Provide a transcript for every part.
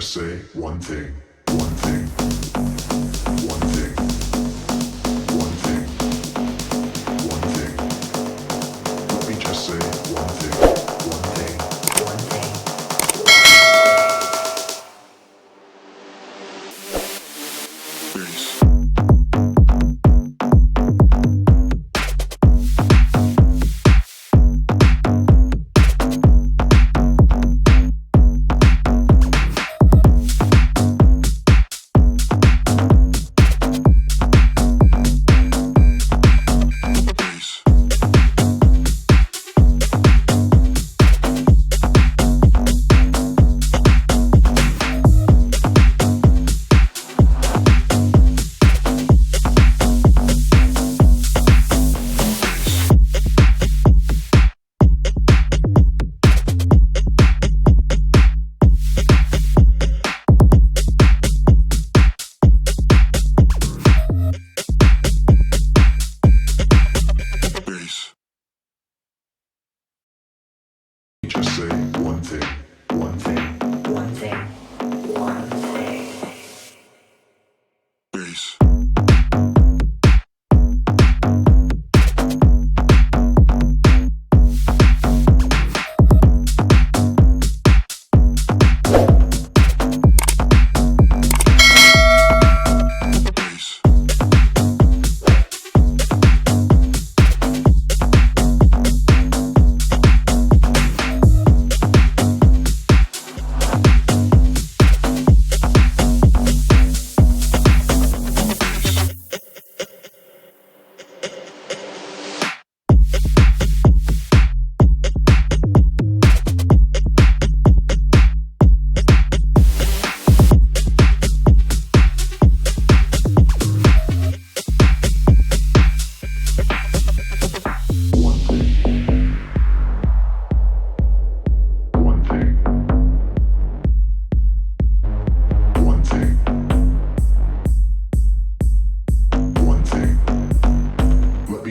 just say one thing, one thing, one thing, one thing, one thing. Let me just say one thing, one thing, one thing. Peace. Just say one thing, one thing, one thing, one thing. Peace.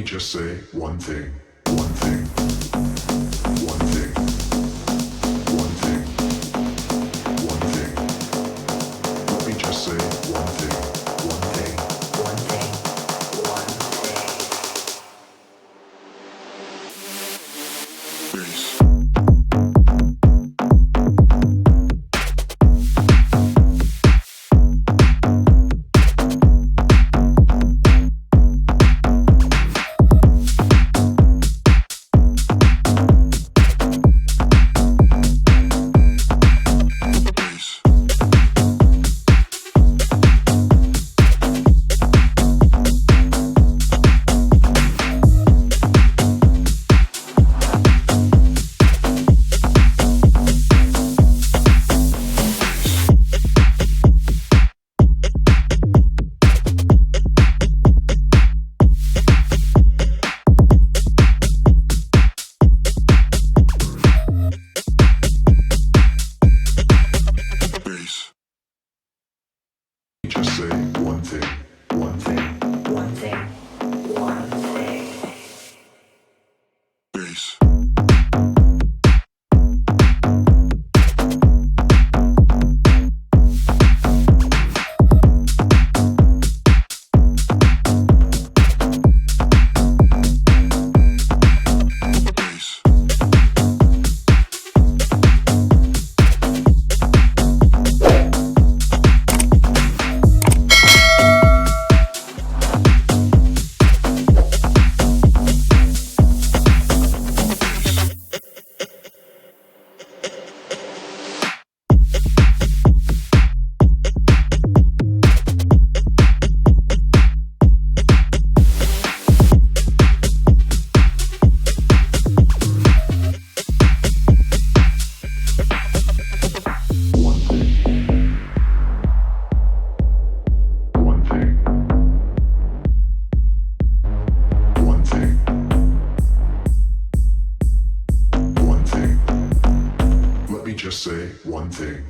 Just say one thing, one thing, one thing, one thing, one thing. Let me just say one thing, one thing, one thing, one thing. Peace. Just say one thing, one thing, one thing, one thing. Peace. Just say one thing.